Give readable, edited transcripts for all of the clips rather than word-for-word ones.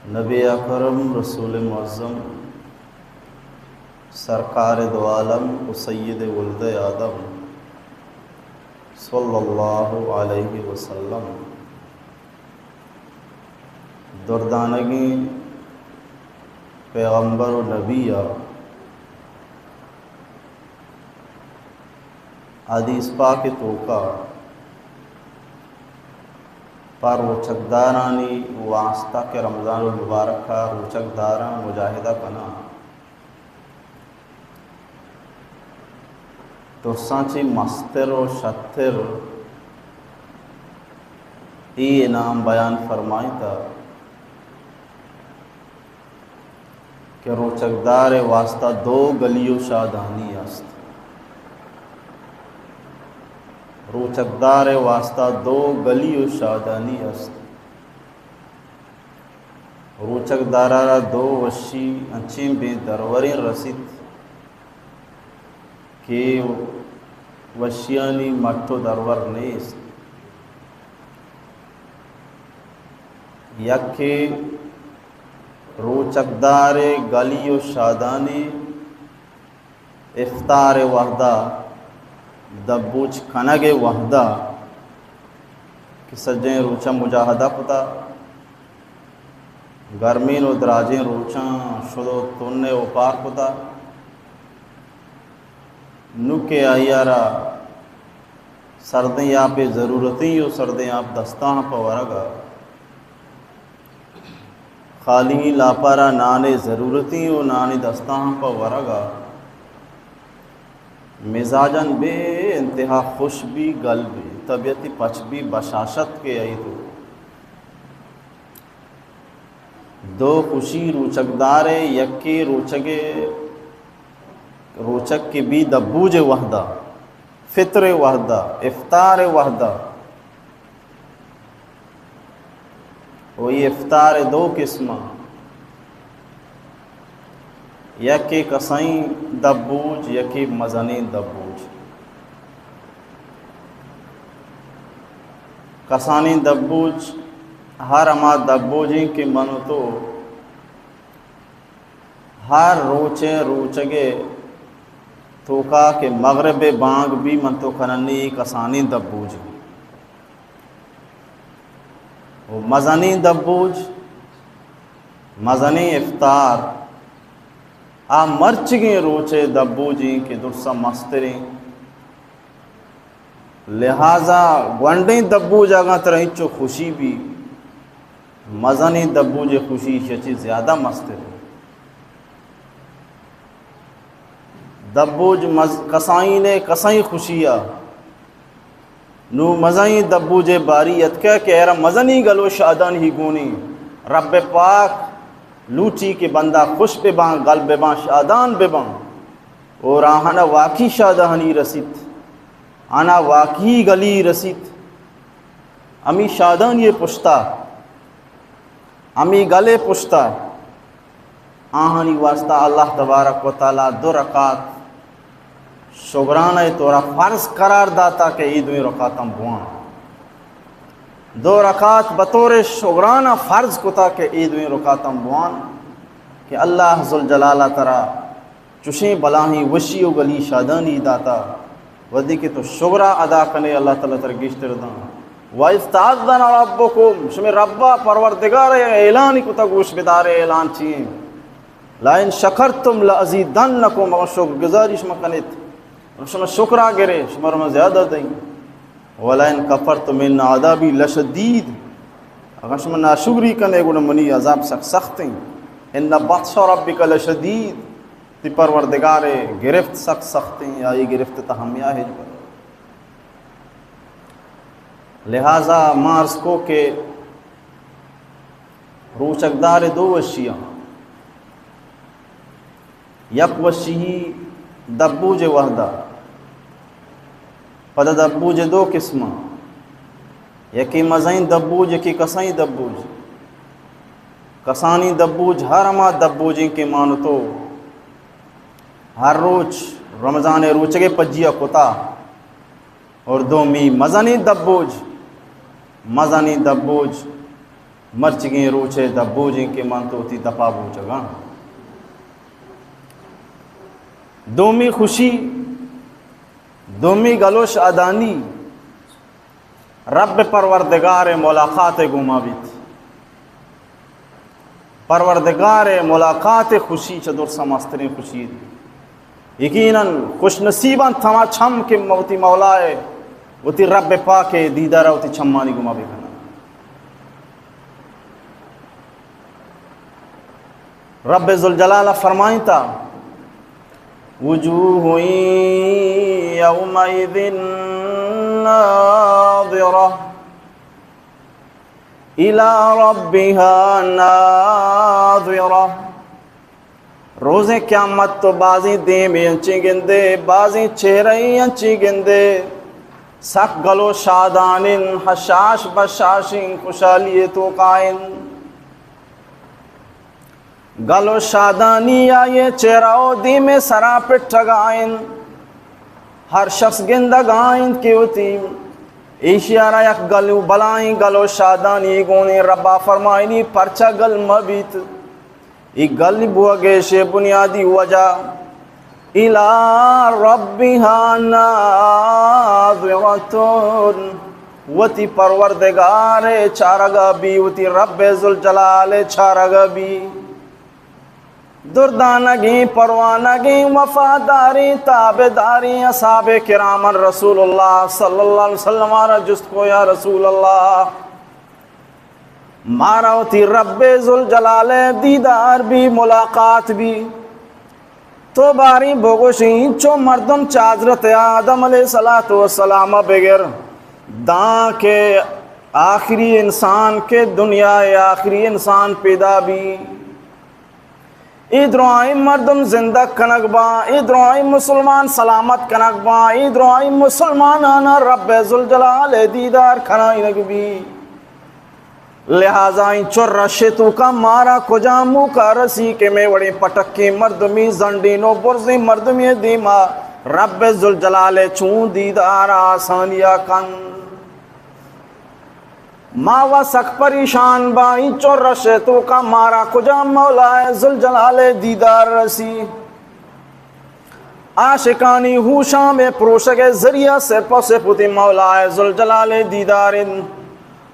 نبی اکرم رسول معظم سرکار دو عالم و سید ولد آدم صلی اللہ علیہ وسلم دردانگی پیغمبر و نبی حدیث پاک توکا پر روچک دارانی واسطہ کے رمضان المبارک کا روچک دارا مجاہدہ کنا تو سانچی مستر و شتر ای انعام بیان فرمائی تھا کہ روچک دار واسطہ دو گلیو شادانی است روچک دار واسطہ دو گلیو شادانی است روچک دارا دو وشی انچیم بے دروری رسید کہ وشیانی مٹو درور نیست یکی روچک دار گلیو شادانی افطار وحدہ دبوچ کھنگ وحدہ کہ سجیں روچا مجاہدہ پتا گرمین و دراجیں روچاں شدو تونے و پار پتا نوکے آئیارا سردیں آپ ضرورتیں و سردیں آپ دستاں پا ورگا خالی لاپارا نانے ضرورتیں و نانے دستاں پا ورگا مزاجن بے انتہا خوش بھی گل بھی طبیعتی پچ بھی بشاشت کے آئی تو دو خوشی روچک دارے یکی روچک کی بھی دبوج وحدہ فطر وحدہ افطار وحدہ وہی افطار دو قسمہ یکی کسائیں دبوج یکی مزنی دبوج کسانی دبوج ہر اما دبوجیں کے منو تو ہر روچگے توکا کہ مغرب بانگ بھی من تو کھننی کسانی دبوج وہ مزنی دبوج مزنی افطار مرچ گئے روچے دبوجیں کہ درسا مستریں لہذا گونڈیں دبوج آگاں ترہیں چو خوشی بھی مزنی دبوج خوشی شچی زیادہ مستریں دبوج کسائیں نے کسائیں خوشیہ نو مزائیں دبوج باریت کہہ کہ ایرا مزنی گلو شادان ہی گونی رب پاک لوٹی کے بندہ خوش بے بان گل بے بان شادان بے بان اور آہانا واقعی شادانی رسید آنا واقعی گلی رسید امی شادان یہ پشتا امی گلے پشتا آہانی واسطہ اللہ تبارک و تعالی دو رکعت شکرانہ تورا فرض قرار داتا کہ عید میں رکعتم بوان دو رکعت بطور شکرانہ فرض کتا کہ عید میں رکعتم بوان کہ اللہ ذوالجلالہ ترا چشیں بلاہیں وشی و گلی شادانی داتا ودی کہ تو شکرہ ادا کنے اللہ تعالیٰ تر گشتر داں وَإِذْتَعَذَّنَ رَبُّكُمْ شمی ربا پروردگار اعلان کتا گوش بدار اعلان چیئیں لَإِن شَكَرْتُمْ لَأَزِيدَنَّكُمْ اگر شکر گزاری شما کنیت شما شکرہ گرے شما رما زیادہ دیں وَلَئِن كَفَرْتُمْ إِنَّ عَذَابِي لَشَدِيدٌ اگر شما ناشکری کنے گونا منی عذاب سخت ہیں اِنَّ بَطْشَ رَبِّكَ لَشَدِيدٌ تی پروردگار گرفت سخت ہیں یا یہ گرفت تہمیہ ہے لہذا مارس کو کہ روچک دار دو وشیاں یک وشی دبوج وحدہ پدہ دبوج دو قسمہ یکی مزائیں دبوج یکی کسائیں دبوج کسانی دبوج ہر اما دبوجیں کے مانتو ہر روچ رمضان روچگے پجیا کتا اور دومی مزانی دبوج مرچگیں روچے دبو جن کے من تو تی دپا بوچگا دومی خوشی دومی گلوش ادانی رب پروردگار ملاقات گما بیت پروردگار ملاقات خوشی چدر سمسترین خوشی دی یقیناً خوش نصیباً تھما چھم کے موتی مولائے وتی رب پاک دیدارہ وتی چھمانی گما بھی کنا رب ذوالجلالہ فرمائیں تا وجوہ یومئذ ناظرہ الی ربها ناظرہ روز قیامت تو بازی دیں بھی انچی گندے بازی چہرہی انچی گندے سخ گلو شادانن حشاش بشاشن خوشحالی تو قائن گلو شادانی آئے چہرہو دی میں سرا پٹ ٹھگائن ہر شخص گندگائن کیوتی ایشیارہ یک گلو بلائیں گلو شادانی گونی ربا فرمائنی پرچا گل مبیت ایک گل بوگیش بنیادی وجہ الى ربها ناظرتون وتی پروردگار چارگا بھی وتی رب ذوالجلال چارگا بھی دردانگی پروانگی وفاداری تابداری اصحاب کرام رسول اللہ صلی اللہ علیہ وسلم آرہ جست کو یا رسول اللہ مارا ہوتی رب ذوالجلال دیدار بھی ملاقات بھی تو باری بوگوشین چو مردم چادرت آدم علیہ السلام بغیر داں کے آخری انسان کے دنیا آخری انسان پیدا بھی ادھر آئیم مردم زندہ کنک با ادھر آئیم مسلمان سلامت کنک با ادھر آئیم مسلمان آنا رب ذوالجلال دیدار کھنائی نگ بھی لہذا ان چور رشتو کا مارا کجامو کا رسی کے میں وڑی پٹکی مردمی زنڈینو برزی مردمی دیما رب ذوالجلال چون دیدار آسانیا کن ماوا سک پریشان با ان چور رشتو کا مارا کجام مولا ذوالجلال دیدار رسی عاشقانی ہوشاں میں پروشک ذریعہ سے پوسے پوتی مولا ذوالجلال دیدار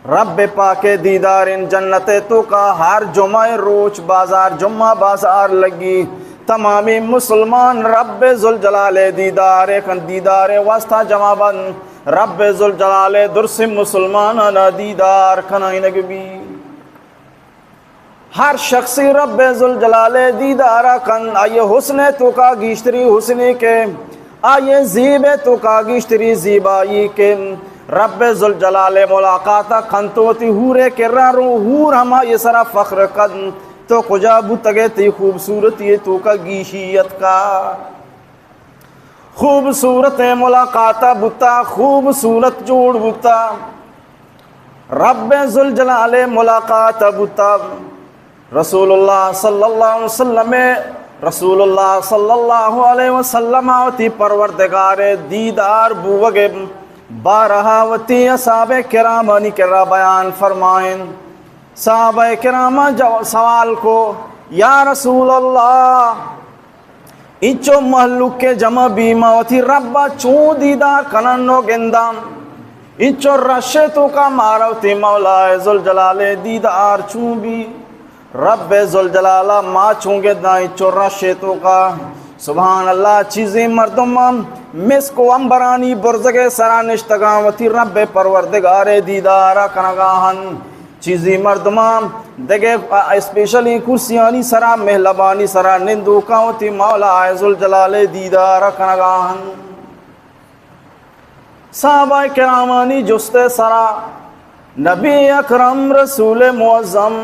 رب پاک دیدار جنت تو کا ہر جمعہ روچ بازار جمعہ بازار لگی تمامی مسلمان رب ذوالجلال دیدار دیدار واسطہ جمع بند رب ذوالجلال درس مسلمان دیدار کھنائی نگبی ہر شخصی رب ذوالجلال دیدار کن آئیے حسن تو کا گیشتری حسنی کے آئیے زیب تو کا گیشتری زیبائی کے رب ذوالجلال ملاقاتا کھنتوتی ہورے کے رارو ہور ہما یہ سرا فخر قدم تو کجا بتگے تی خوبصورتی تو کا گیشیت کا خوبصورت ملاقاتا بتا خوبصورت جوڑ بتا رب ذوالجلال ملاقاتا بتا رسول اللہ صلی اللہ علیہ وسلم رسول اللہ صلی اللہ علیہ وسلم آتی پروردگار دیدار بوگے بارہاوتی اصحاب کرامانی کرا بیان فرمائیں صحابہ کرام سوال کو یا رسول اللہ انچو محلوک کے جمع بیماوتی ربا چون دیدار کننو گندام انچو رشتو کا ماروتی مولا ذوالجلال دیدار چون بھی رب ذوالجلال ما چونگے دا انچو رشتو کا سبحان اللہ چیزیں مردم مس کو امبرانی برزگے سرانشتگاوتی رب پروردگار دیدارہ کنگاہن چیزیں مردم دگے اسپیشلی کرسیانی سرا محلبانی سرا نندو کاوتی مولا ذوالجلال دیدارہ کنگاہن صحابہ کرامانی جستے سرا نبی اکرم رسول معظم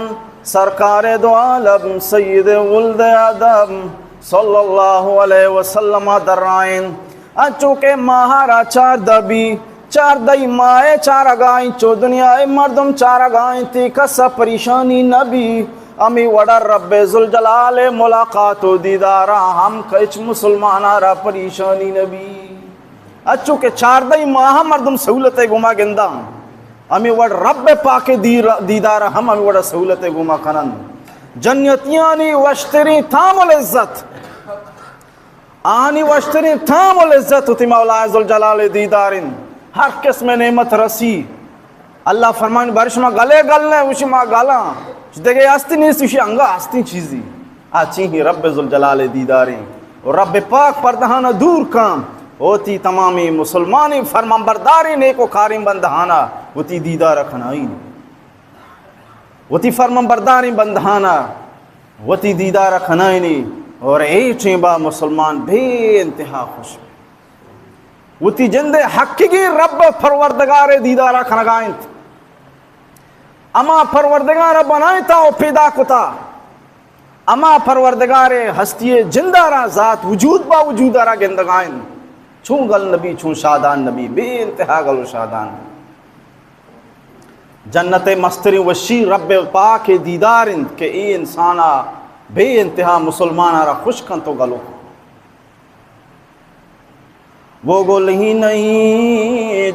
سرکار دو عالم سید ولد آدم صلی اللہ علیہ وسلم درائن اچو کے ماہارا چار دبی چار دئی مائے چار اگائیں چو دنیا مردم چار اگائیں تی کسا پریشانی نبی امی وڑا رب ذوالجلال ملاقات و دیدارا ہم کچھ مسلمانا را پریشانی نبی اچو کے چار دئی ماہ مردم سہولت گما گندہ ہمیں وڑ رب پاک دیدار ہم ہمیں وڑ سہولت گما کنن جنتیانی وشتری تھام العزت آنی وشتری تھام العزت ہوتی مولا ذوالجلال دیدارن ہر قسم نعمت رسی اللہ فرمان بارش ما گلے گلنے وشی ما گالا دیکھے آستی نہیں سوشی انگا آستی چیزی آچی ہی رب ذوالجلال دیدارن اور رب پاک پردہانہ دور کام ہوتی تمامی مسلمانی فرمان برداری نیکو کاریم بندہانا ہوتی دیدار رکھنائی ہوتی فرمان برداری بندہانا ہوتی دیدار رکھنائی اور اے چیبا مسلمان بے انتہا خوش ہوتی جند حقیقی رب پروردگار دیدار رکھنگائیں اما پروردگار بنائیں تا او پیدا کتا اما پروردگار ہستی جندارا ذات وجود با وجودارا گندگائیں چون گل نبی چون شادان نبی بے انتہا گل شادان جنت مستری وشی رب پاک دیدارن کہ ای انسانا بے انتہا مسلمانا را خوش کن تو گلو وہ گل ہی نہیں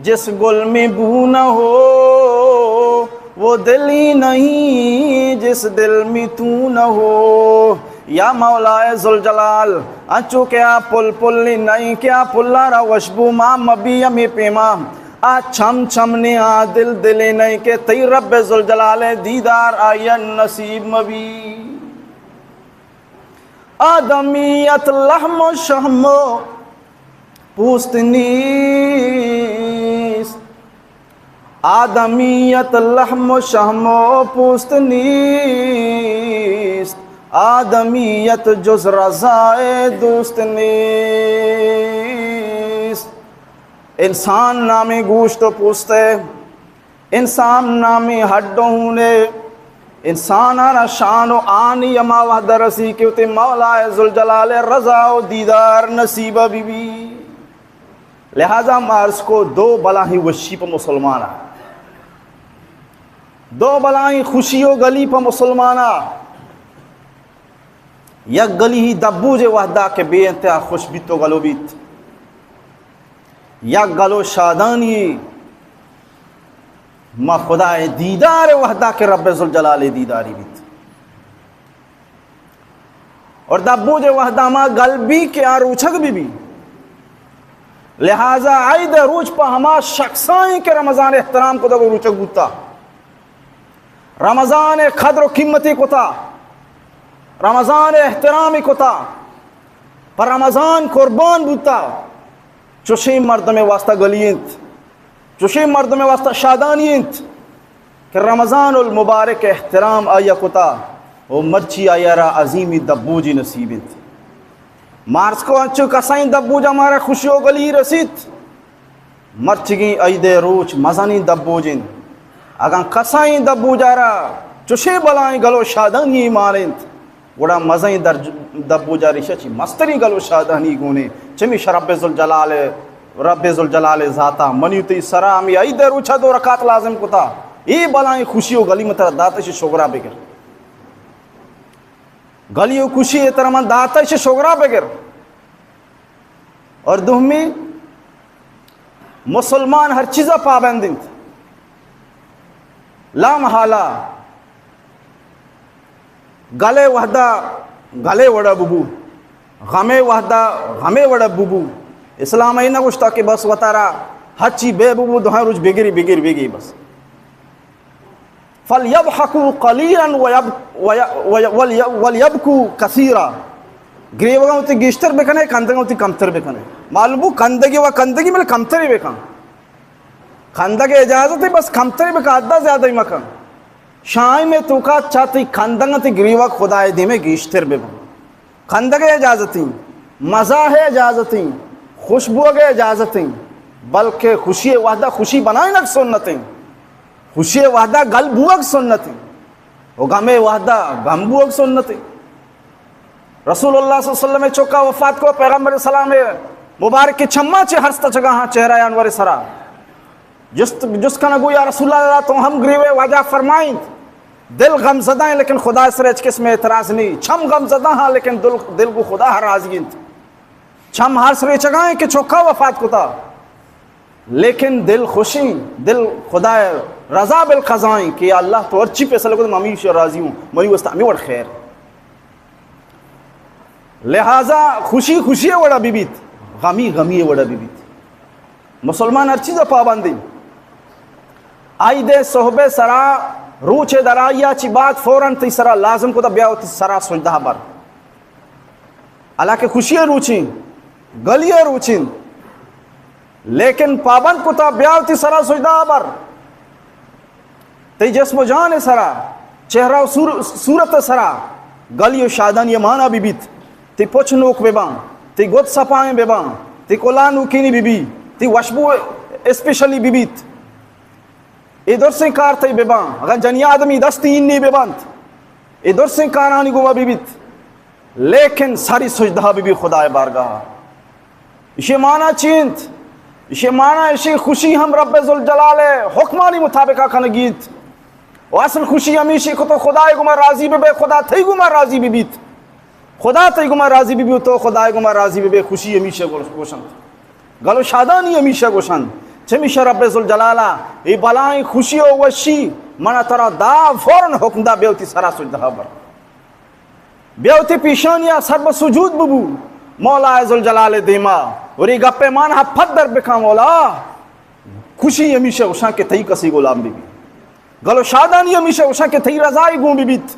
جس گل میں بو نہ ہو وہ دل ہی نہیں جس دل میں تو نہ ہو یا مولا ذوالجلال انچو کیا پل پل نہیں کیا پلا را وشبو ما مبی امی پیما آ چھم چھم نے آ دل دل نہیں کہ تی رب ذوالجلال دیدار آین نصیب مبی آدمیت لحم و شحم و پوست نیست آدمیت لحم و شحم و پوست نیست آدمیت جز رضائے دوست نیست انسان نامی گوشت و پوست ہے انسان نامی ہڈوں نے انسان آنا شان و آنی اما وحد رسی کیوتے مولا ذوالجلال رضا و دیدار نصیبہ بی بی لہذا مارس کو دو بلاہی وشی پا مسلمانا دو بلاہی خوشی و گلی پا مسلمانا یک گلی ہی دبوج وحدہ کے بے انتہا خوش بیت و گلو بیت یک گلو شادانی ما خدا دیدار وحدہ کے رب ذوالجلال دیداری بیت اور دبوج وحدہ ما گلبی کے آروچک بھی لہذا عید روچ پا ہما شخصائیں کے رمضان احترام کو دگو روچک بوتا رمضان قدر و قیمتی کتا رمضان احترامی کتا پر رمضان قربان بوتا چوشی مردم واسطہ گلیت چوشی مردم واسطہ شادانیت کہ رمضان المبارک احترام آیا کتا و مرچی آیا را عظیمی دبوجی نصیبت مارس کو انچو کسائیں دبوج ہمارا خوشی و گلی رسید مرچگی عید روچ مزانی دبوجن اگر کسائیں دبوج آرا چوشی بلائیں گلو شادانی مارند وڑا مزائیں دبوج آریشا چی مستری گلو شادانی گونے چمی رب ذوالجلال ذاتا منیوتی سرامی عید روچا دو رکعت لازم کتا ای بلائیں خوشی و گلی متر داتش شگرا بگر گلی و خوشی ترمان داتش شگرا بگر اور دومی مسلمان ہر چیزا پابندند لا محالہ گلے وحدہ گلے وڑا ببو غمے وحدہ غمے وڑا ببو اسلام اینا گوشتا کہ بس وطارا ہچی بے ببو دوہاں روچ بگری بس فَلْيَبْحَكُوا قَلِيلًا وَلْيَبْكُوا كَثِيرًا گریوگاں ہوتی گیشتر بکنے کندگاں ہوتی کمتر بکنے معلوم ہو کندگی و کندگی میں کمتر ہی بکن کندگ اجازت ہے بس کمتر ہی بکن ادھا زیادہ ہی مکن شاہی میں توکا چاہتی کندگاں تی گریوگ خدای دی میں گیشتر بکن کندگ اجازتی مزاح اجازتی خوشبوگ اجازتی بلکہ خوشی وحدہ خوشی بنائیں نک سنتیں خوشی وحدہ گل بوگ سنتیں و غم وحدہ غم بوگ سنتیں رسول اللہ صلی اللہ علیہ وسلم چوکا وفات کو پیغمبر سلام مبارک کے چھما چے ہرستا چگا ہاں چہرہ انور سرا جس کا نگو یا رسول اللہ تو ہم گریوے وجہ فرمائیں دل غم زدہ ہیں لیکن خدا سرچ کس میں اعتراض نہیں چھم غم زدہ ہاں لیکن دل کو خدا ہر راضی چھم ہر سرے چگائیں کہ چوکا وفات کو تا لیکن دل خوشی، دل خدا رضا بالقضائیں کہ اللہ تو ارچی فیصلہ کو ممیش راضی ہوں مری وسط ہمیں وڑ خیر، لہذا خوشی خوشی وڑا بیبیت، غمی غمی وڑا بیبیت. مسلمان ہر چیز پابندی آئی دے صحبے سرا روچے درائیا چی بات فوراں تی سرا لازم کو تا بیاو تی سرا سجدہ بر حالانکہ خوشی روچیں گلی روچیں، لیکن پابند کو تا بیاو تی سرا سجدہ بر تی جسم و جان سرا چہرہ و صورت سرا گلی و شادان یہ مانا بی بیت، تی پوچھ نوک بے بان، تی گد سپائیں بے بان، تی کلا نوکینی بی بی، تی وشبو اسپیشلی بی بیت، ادھر سے کار تی بے بان، اگر جنی آدمی دستی انہی بے باند ادھر سے کارانی گوا بی بیت، لیکن ساری سجدہ بی بی خدا بارگاہ. اسے مانا چینت، اسے مانا اسے خوشی ہم رب ذوالجلال حکمانی مطابقہ کنگیت، و اصل خوشی ہمیشہ کو تو خدا گما راضی بے خدا تھی گما راضی بی بیت، خدا تھی گما راضی بی بی تو خدا گما راضی بے خوشی ہمیشہ گوشن گلو شادانی ہمیشہ گوشن چمیشہ رب ذوالجلالہ ای بلائیں خوشی و وشی منا ترا دا فوراً حکم دا بیوتی سرا سجدہ بر بیوتی پیشانیا سر بسجود ببو مولا ذوالجلال دیما اور ای گپے مانا پھت در بکا مولا خوشی ہمیشہ گوشن کے تھی کسی غلام بی بی گلو شادانی ہمیشہ گوشن کے تھی رضائی گون بی بیت.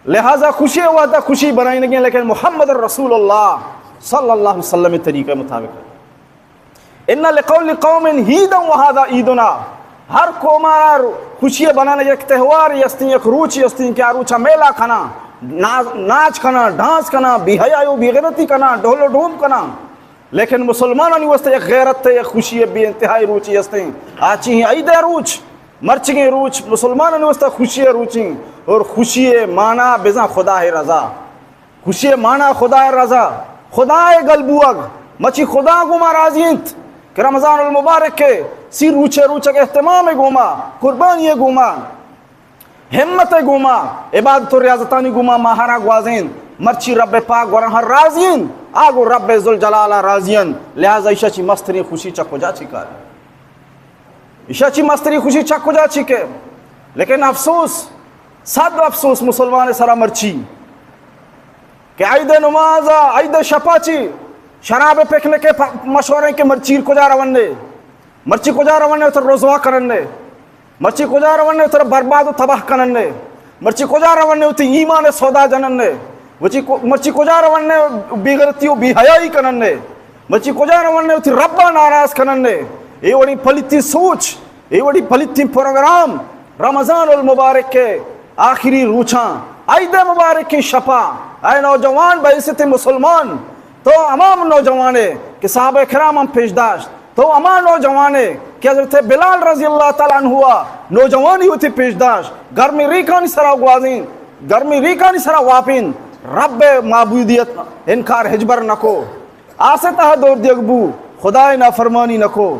لہذا خوشی ہوا تھا خوشی بنائی لگیں، لیکن محمد رسول اللہ صلی اللہ علیہ وسلم طریقہ مطابق ہے. ان لقول قوم عیدا وهذا عیدنا، ہر قومار خوشی بنانے ایک تہوار یستی، ایک روچ یستی کیا روچا میلہ کھنا، ناچ کھنا، ڈانس کھنا، بی حیائی و بی غیرتی کھنا، ڈھول و ڈھوم کھنا. لیکن مسلمانوں نے واسطے ایک غیرت ہے، ایک خوشی بے انتہائی روچی یستی آچی ہیں عید روچ مرچیں روچ مسلمانوں نے واسطے خوشی روچیں، اور خوشی مانا بزا خدا ہے رضا، خوشی مانا خدا ہے رضا، خدا ہے گلبوگ مچی خدا گما راضیت کہ رمضان المبارک کے سی روچے روچے کے اہتمام گوما، قربانی گوما، ہمت گوما، عبادت و ریاضتانی گوما، ماہرہ گوازین مرچی رب پاک ورہاں راضین آگو رب ذوالجلالہ راضین. لہذا عشاء چی مستری خوشی چکو جا چکا ہے، عشاء چی مستری خوشی چکو جا چکے. لیکن افسوس صد افسوس مسلمان سرا مرچی کہ عید نمازا عید شپاچی شراب پکنے کے مشورے کے مرچیر کو جا روانے، مرچی کو جا روانے اتر روزوا کرنے، مرچی کو جا روانے اتر برباد و تباہ کرنے، مرچی کو جا روانے اتر ایمان سودا جننے، مرچی کو جا روانے بیغرتی و بی حیائی کرنے، مرچی کو جا روانے اتر ربا ناراض کرنے. یہ وڑی پلیتی سوچ، یہ وڑی پلیتی پروگرام رمضان المبارک کے آخری روچاں عید مبارک کی شپا اے نوجوان بعثت مسلمان تو امام نوجوانے کہ صحابہ کرام ہم پیش داشت، تو امام نوجوانے کہ حضرت بلال رضی اللہ تعالیٰ عنہ ہوا نوجوانی ہوتی پیش داشت، گرمی ریکانی سرا گوازین، گرمی ریکانی سرا واپین رب معبودیت انکار حجبر نکو، آسطہ دور دیگبو خدای نافرمانی نکو،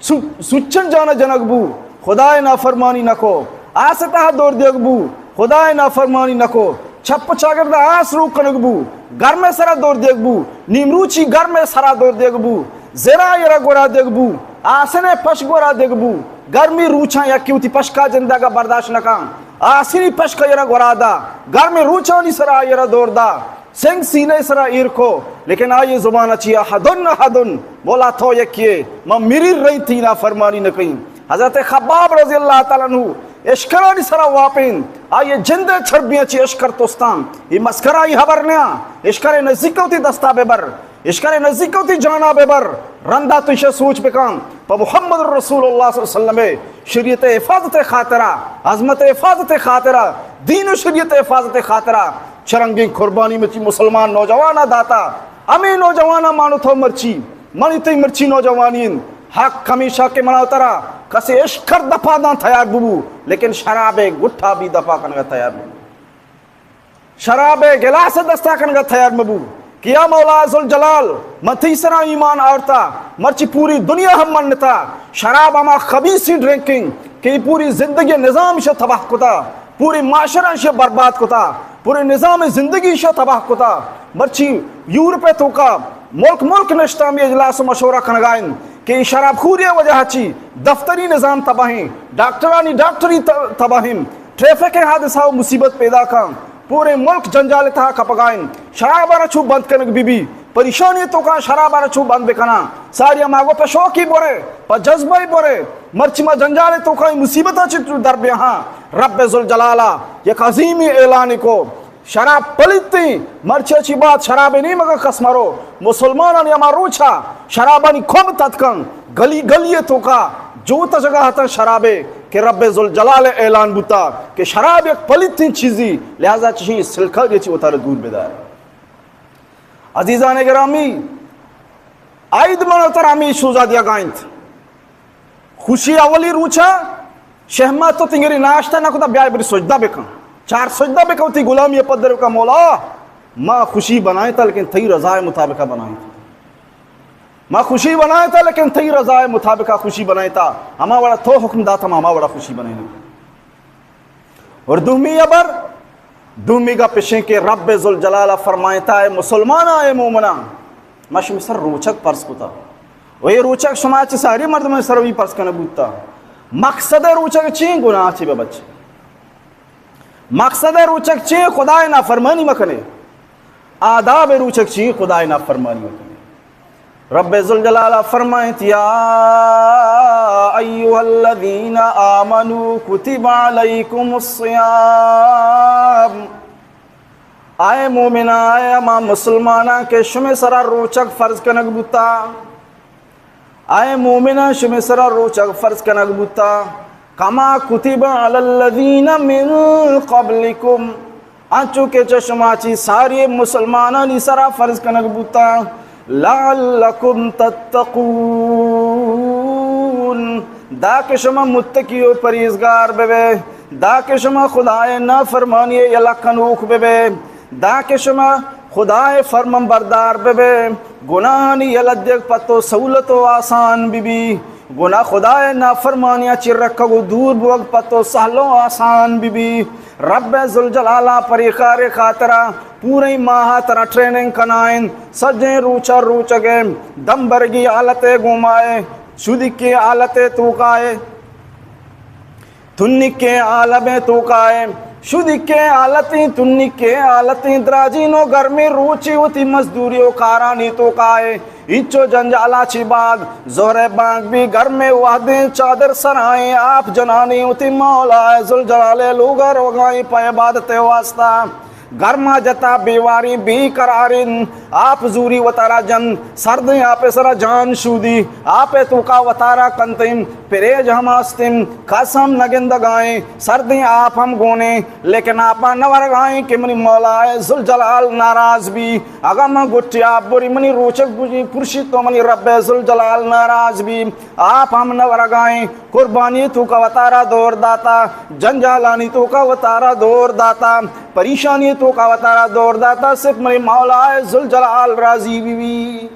سچن جانا جنگبو خدای نافرمانی نکو، آسطہ دور دیگبو خدای نافرمانی نکو، چھپ چاگرد آس رو کنگبو گر میں سرا دور دیگبو، نیمروچی گر میں سرا دور دیگبو، زیرا یرا گورا دیگبو، آسنے پش گورا دیگبو، گرمی روچاں یکی ہوتی پشکا جندہ کا برداشت نکان، آسنی پشکا یرا گورا دا، گرمی روچانی سرا یرا دور دا، سنگ سینے سرا ایر کو. لیکن آئیے زبان اچھی احدن احدن مولا تو یکیے میں میری رہی تھی نا فرمانی نکیں. حضرت خباب رضی اللہ تعالیٰ عنہ اشکرانی سرا واپین آئیے جندے چھربیاں چی اشکر توستان یہ مسکرائی حبر نیا اشکر نزدیکوتی دستا بے بر، اشکر نزدیکوتی جانا بے بر رندہ تو اسے سوچ بکان پا محمد رسول اللہ صلی اللہ علیہ وسلم شریعت حفاظت خاطرہ، عظمت حفاظت خاطرہ، دین و شریعت حفاظت خاطرہ چرنگی قربانی میں چی مسلمان نوجوانہ داتا امی نوجوانہ مانو تھو مرچی مانی تی مرچی نوجوانین حق ہمیشہ کے مناو ترا کسی اشکر دفع دان تیار ببو، لیکن شراب گٹھا بھی دفع کنگا تیار ببو، شراب گلاس دستا کنگا تیار ببو. کیا مولا ذوالجلال میں تیسرا ایمان آورتا مرچی پوری دنیا ہم منتا شراب ہما خبیثی ڈرنکنگ کہ پوری زندگی نظام سے تباہ کتا، پوری معاشرہ سے برباد کتا، پورے نظام زندگی سے تباہ کتا. مرچی یورپ تو کا ملک نشتہ میں اجلاس و مشورہ کنگائن کہ شراب خوری وجہ چی دفتری نظام تباہیں ڈاکٹری تباہیں ٹریفک حادثہ و مصیبت پیدا کام پورے ملک جنجال تھا کپگائن شراب رچو بند کنگ بی پریشانی تو کا شراب رچو بند بکنا ساری ماگو پہ شوقی بورے پہ جذبہ بورے مرچما جنجال تو کا مصیبت چتر در بیہاں رب ذوالجلالہ یک عظیمی اعلان کو شراب پلیتی مرچے چی بات شراب نہیں مگا کس مرو مسلمانان یما روچا شرابانی کھوب تتکن گلی تو کا جو تا جگہ تا شرابے کہ رب ذوالجلال اعلان بوتا کہ شراب ایک پلیتی چیزی لہذا چیزی سلکہ یہ چی اتار دور بیدار عزیزان گرامی آئید من اتر آمی شوزا دیا گائن خوشی اولی روچا شہمت تو تنگری ناشتہ نہ کتا بیائی بری سجدہ بکن 4 سجدہ بکن تی غلامی پدر کا مولا ماں خوشی بنائیں تھا لیکن تھی رضائے مطابقہ بنائیں تھا ماں خوشی بنائیں تھا لیکن تھی رضائے مطابقہ خوشی بنائیں تھا ہما وڑا تو حکم داتا ہما وڑا خوشی بنائیں اور دومی کا پیشیں کہ رب ذوالجلالہ فرمائیں تھا اے مسلمانہ اے مومنہ ماشمی سر روچک پرس کتا وہ یہ روچک شما چی ساری مرد میں سروی پرس کنے بودتا مقصد روچک چین گناہ چی بے بچے مقصد روچک چین خدای نافرمانی مکنے آداب روچک چین خدای نافرمانی مکنے رب ذوالجلالہ فرمائیں یا ایوہ الذین آمنوا کتب علیکم الصیام آئے مومنہ آئے اما مسلمانہ کے شمی سرا روچک فرض کنگ بوتا آئے مومنہ شمی سرا روچک فرض کنگ بوتا کما کتب علی الذین من قبلکم آنچو کے چشمہ چی ساری مسلمانہ نی سرا فرض کنگ بوتا لعلکم تتقون دا کہ شما متقی و پریزگار بے دا کہ شما خدای نافرمانی یلکنوک بے دا کہ شما خدای فرمان بردار بے گناہانی یلدیک پتو سہولت و آسان بی گناہ خدای نافرمانی چر رکھو دور بوگ پتو سہل و آسان بی رب ذوالجلالہ پریخار خاطرہ پورے ماہ ترہ ٹریننگ کنائن سجیں روچا گئے دم برگی آلتے گھومائے شدک کے آلتے توکائے تنک کے عالمیں توکائے شدک کے آلتیں تنک کے آلتیں دراجینو گرمی روچی ہوتی مزدوریوں کارانی توکائے انچو جنجالا چی باغ زہر بانگ بھی گھر میں وحدیں چادر سرائیں آپ جنانی ہوتی مولا ذوالجلال لوگر وگائیں پہ عبادت واسطہ گرما جتا بیواری بی قرارن آپ زوری وطارا جن سردیں آپ سرا جان شودی آپ توکا وطارا کنتیں پریج ہم آستیں قسم نگندگائیں سردیں آپ ہم گونے لیکن آپا نور گائیں کہ منی مولا ذوالجلال ناراض بھی اگر میں گٹی آپ بری منی روچک بجی پرشی تو منی رب ذوالجلال ناراض بھی آپ ہم نور گائیں قربانی توکا وطارا دور داتا جنجالانی توکا وطارا دور داتا پریشانی تو کا وطارہ دور داتا صرف منی مولا ذوالجلال راضی بھی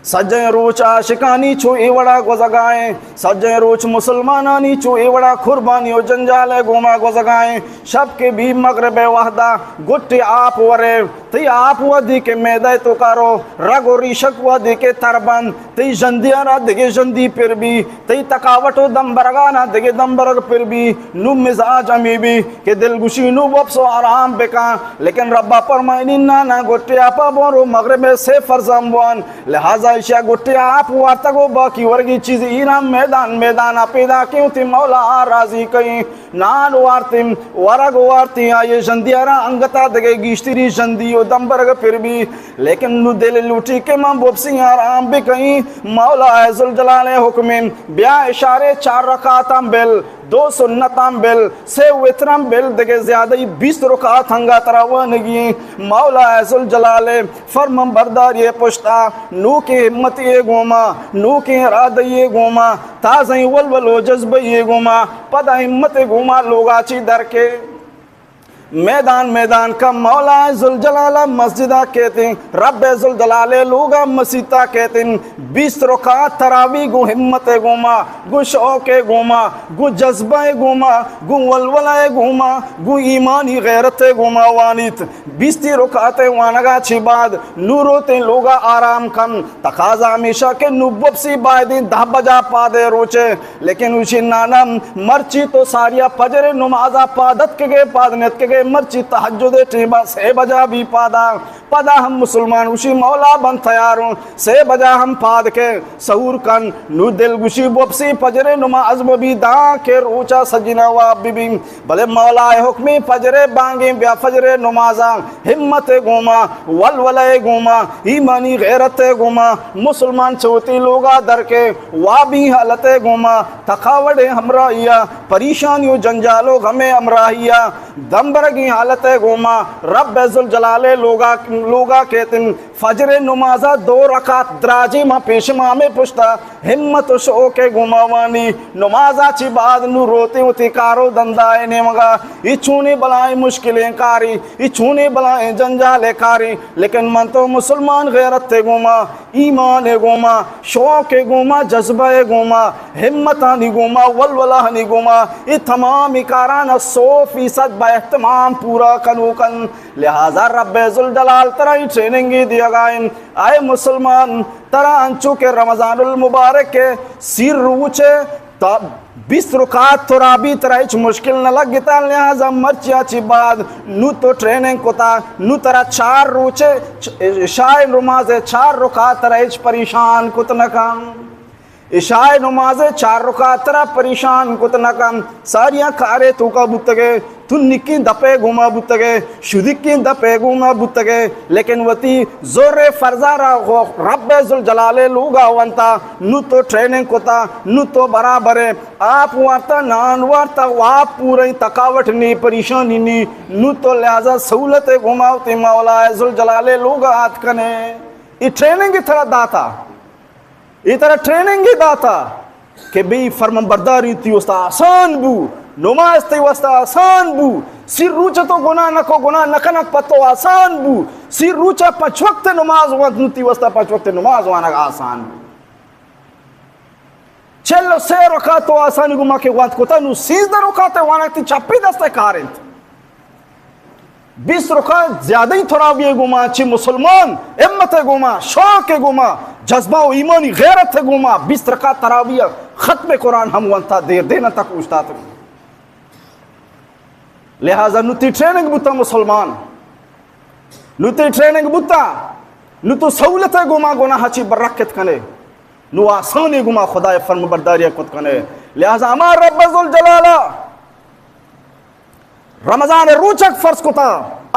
سجیں روچ عاشقانی چھو ایوڑا گزگائیں سجیں روچ مسلمانانی چھو ایوڑا قربانی و جنجال گوما گزگائیں شب کے بھی مغرب وحدہ گٹی آپ ورے تی آپ ودی کے میدہ تو کارو رگ و ریشک ودی کے تربن تی جندیانا دگے جندی پر بھی تی تکاوٹو دم برگانا دگے دم برگ پر بھی نو مزاج امی بھی کہ دل گوشی نو بپسو آرام بکا لیکن ربا پرمائنی نانا گٹی آپا بورو مغرب سے فرزموان لہذا عائشہ گٹی آپ وارتا گو باقی ورگی چیز ایرام میدان پیدا کیوں تی مولا راضی کہیں نان وارتیم ورگ وارتی آئے جندیارا انگتا دگے گیشتری جندی و دمبرگ پھر بھی لیکن نو دل لوٹی کے ماں بوپسی آرام بھی کہیں مولا ذوالجلال حکمین بیا اشارے 4 رکعتاں بل 2 سنتاں بل 6 وتراں بل دگے زیادہ 20 رکعت ہنگا تراوانگی مولا ذوالجلال فرمان برداری پشتا نو کی ہمت یہ گوما نو کی ارادہ یہ گوما تازہی ولولو جذبہ یہ گوما پدا ہمت گوما لوگا چی در کے میدان میدان کا مولا ذوالجلالہ مسجدہ کہتے ہیں، رب ذوالجلالہ لوگا مسیطہ کہتے ہیں۔ 20 رکعت تراوی گو ہمت گوما، گو شوق گوما، گو جذبہ گوما، گو ولولہ گوما، گو ایمانی غیرت گوما وانیت 20 رکعت وانگا چھی بعد نوروتے لوگا آرام کم تقاضا ہمیشہ کہ نبوب سی بائدیں 10 بجا پادے روچے، لیکن اسی نانم مرچی تو ساریا فجر نمازہ پادت کے گئے پادنت کے گئے مرچی تحجد ٹیبا 6 بجا بھی پدا ہم مسلمان اسی مولا بن تیاروں 6 بجا ہم پاد کے سہور کن نو دل گوشی بوپسی فجر نماز بھی دا کے روچا سجنہ واب بھی بلے مولا حکمی فجر بانگیں بیا فجر نمازاں ہمت گوما ولولہ گوما ایمانی غیرت گوما مسلمان چوتی لوگا در کے وابی حالت گوما تھکاوڑ ہمراہیا پریشانیوں جنجالو غمیں امراہیا دمبرگی حالت گوما رب ذوالجلالہ لوگا کہتے ہیں فجر نمازہ 2 رکعت دراجی ماں پیش ماں میں پشتا ہمت شوق گماوانی نمازہ چی بعد نو روتے ہوتی کارو دندائے نیمگا یہ چونے بلائیں مشکلیں کاری یہ چونے بلائیں جنجالے کاری لیکن من تو مسلمان غیرت گوما ایمان گوما شوق گوما جذبہ گوما ہمتانی گوما ولولہنی گوما یہ تمام کاران 100% با اہتمام پورا کنوکن لہذا رب ذوالجلال ترائی ٹریننگی دیا گائن آئے مسلمان ترا انچو کے رمضان المبارک کے سیر روچے 20 رکعت ترابی ترائچ مشکل نہ لگتا لہذا مرچیا چی بعد نو تو ٹریننگ کتا نو ترا 4 روچے عشاء نماز 4 رکعت ترائچ پریشان کتنکم عشاء نماز 4 رکعت ترا پریشان کتنکم ساریاں کارے تو کا بتگے تو نکی دپے گوما بتگے شدکی دپے گوما بتگے لیکن وتی زور فرضا را رب ذوالجلالہ لوگا وانتا نو تو ٹریننگ کتا نو تو برابر آپ وارتا نان وارتا واپ پوری تکاوٹ نی پریشانی نی نو تو لہذا سہولت گوما ہوتی مولا ذوالجلالہ لوگا ہاتھ کنے یہ ٹریننگ کی طرح داتا یہ طرح ٹریننگ ہی داتا کہ بھی فرمان برداری تی وستا آسان بو نماز تی وستا آسان بو سیر روچا تو گناہ نکو گناہ نکنک پتو آسان بو سیر روچا 5 وقت نماز وقت تی وستا 5 وقت نماز وانک آسان بو چلو 3 رکعت تو آسانی گما کے وقت کتا نو 13 رکعت وانک تی چپی دستے کارنت 20 رکعت زیادہ ہی تراویح گوما چی مسلمان امت گوما شوق گوما جذبہ و ایمانی غیرت گوما 20 رکعت تراویح ختم قرآن ہم وانتا دیر دینا تک اوشتا تک لہذا نتی ٹریننگ بتا مسلمان نتی ٹریننگ بتا نتو سہولت گوما گناہ چی برکت کنے نو آسانی گوما خدا فرم برداری کت کنے لہذا ہمار رب ذوالجلالہ رمضان روچک فرض کتا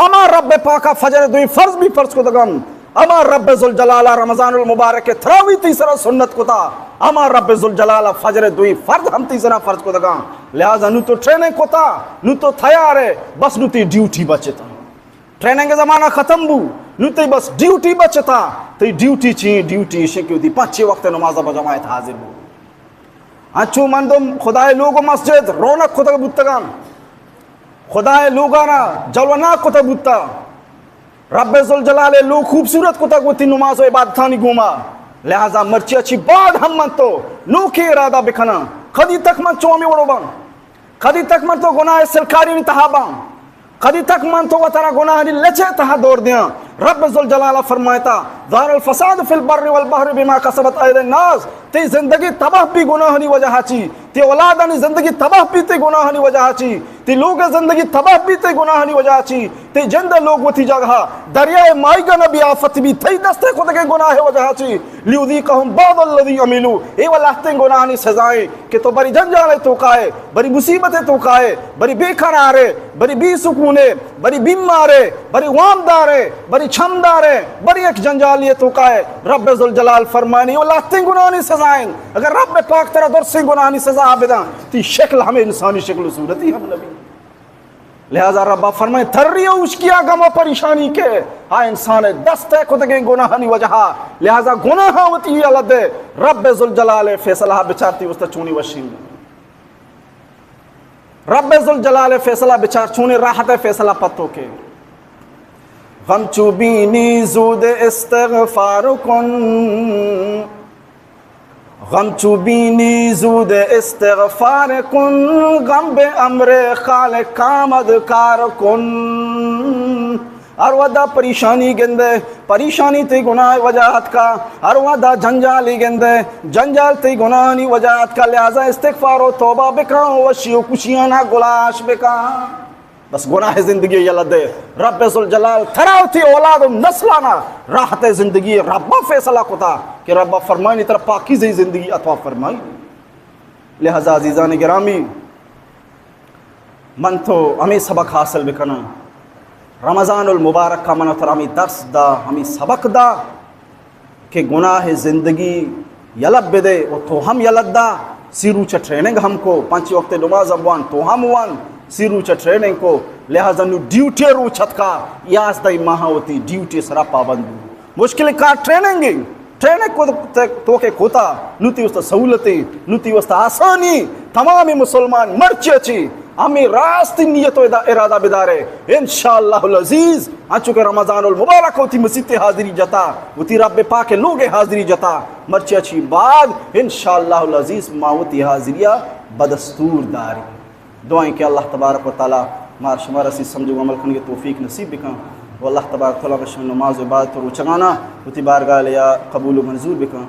اما رب پاکا فجر دوئی فرض بھی فرض کتا گم اما رب ذوالجلالہ رمضان المبارک تراوی تیسرا سنت کتا اما رب ذوالجلالہ فجر دوئی فرض ہم تیسرا فرض کتا گم لہذا نو تو ٹریننگ کتا نو تو تھیار ہے بس نو تی ڈیوٹی بچتا ٹریننگ زمانہ ختم بو نو تی بس ڈیوٹی بچتا تی ڈیوٹی چین ڈیوٹی شکیو دی 5 وقت نمازہ بجماعت حاضر بو انچو مندم خدای لوگو مسجد رونق خدا بودتگان خدای لوگانا جلونا کتا بودتا رب ذوالجلالہ لوگ خوبصورت کتا گوتی نماز و عبادتانی گوما لہذا مرچی اچھی بعد ہم من تو نو کی ارادہ بکھنا خدی تک من چومی وڑو بان خدی تک من تو گناہ سرکاری نتہا بان خدی تک من تو وطرہ گناہ لچے تہا دور دیاں رب ذوالجلالہ فرمائتا ظہر الفساد فی البر والبحر بما کسبت اید الناس تی زندگی تباہ بھی گناہنی وجہ چی تی اولادانی زندگی تباہ بھی تی گناہنی وجہ چی تی لوگ زندگی تباہ بھی تی گناہنی وجہ چی تی جند لوگ وتی جگہ دریائے مائی گا نبی آفت بھی تی دستے خود کے گناہ وجہ چی لیودیقہم بعض الذی عملو اے واللہتیں گناہنی سزائیں کہ تو بری جنجالے توقائے بری مصیبتیں توقائے بری بے قرارے بری بے سکونے بری بیمارے بری وامدارے بری چھمدارے بری ایک جنجالیے توقائے رب ذوالجلال فرمانی واللہتیں گناہنی سزائیں اگر رب پاک ترہ در سے گناہنی سزا آبداں تی شکل ہمیں انسانی شکل صورتی ہم نبی لہذا رب فرمائے تھریو اس کیا گم و پریشانی کے ہاں انسان دستے کتگیں گناہنی وجہا لہذا گناہ ہوتی اللہ دے رب ذوالجلال فیصلہ بچارتی وستا چونی وشیم رب ذوالجلال فیصلہ بچار چونے راحت فیصلہ پتوں کے غم چوبینی زود استغفار کن غم چوبینی زود استغفار کن غم بے امر خالق کامد کار کن ہر ودا پریشانی گندے پریشانی تی گناہ وجاہت کا ہر ودا جنجالی گندے جنجال تی گناہی وجاہت کا لہذا استغفار و توبہ بکا وشی و کشیانا گلاش بکا بس گناہ زندگی یلا دے رب ذوالجلال تھراو تھی اولاد نسلانا راحت زندگی رب فیصلہ کتا کہ رب فرمائنی طرف پاکیزی زندگی عطا فرمائی لہذا عزیزان گرامی من تو ہمیں سبق حاصل بکنا رمضان المبارک کا منو تر ہمیں درس دا ہمیں سبق دا کہ گناہ زندگی یلب بدے وہ تو ہم یلد دا سیرو چا ٹریننگ ہم کو 5 وقت نماز ابوان تو ہم وان سیرو چا ٹریننگ کو لہذا نو ڈیوٹی رو چھت کا یاز دائی ماہا ہوتی ڈیوٹی سرا پابندو مشکل کا ٹریننگ کو تو کے کھوتا نوتی وستا سہولتی نوتی وستا آسانی تمامی مسلمان مرچی اچھی ہمیں راستی نیت و ارادہ بدارے انشاءاللہ العزیز چونکہ رمضان المبارک ہوتی مسیح حاضری جتا ہوتی رب پاک لوگ حاضری جتا مرچی اچھی بعد انشاءاللہ العزیز ماوتی حاضریہ بدستور داری دعائیں کہ اللہ تبارک و تعالی مار شمار اسی سمجھو عمل کرنے کی توفیق نصیب بکن و اللہ تبارک و تعالی بشن نماز و عبادت و چگانا ہوتی بارگاہ لیا قبول و منظور بکن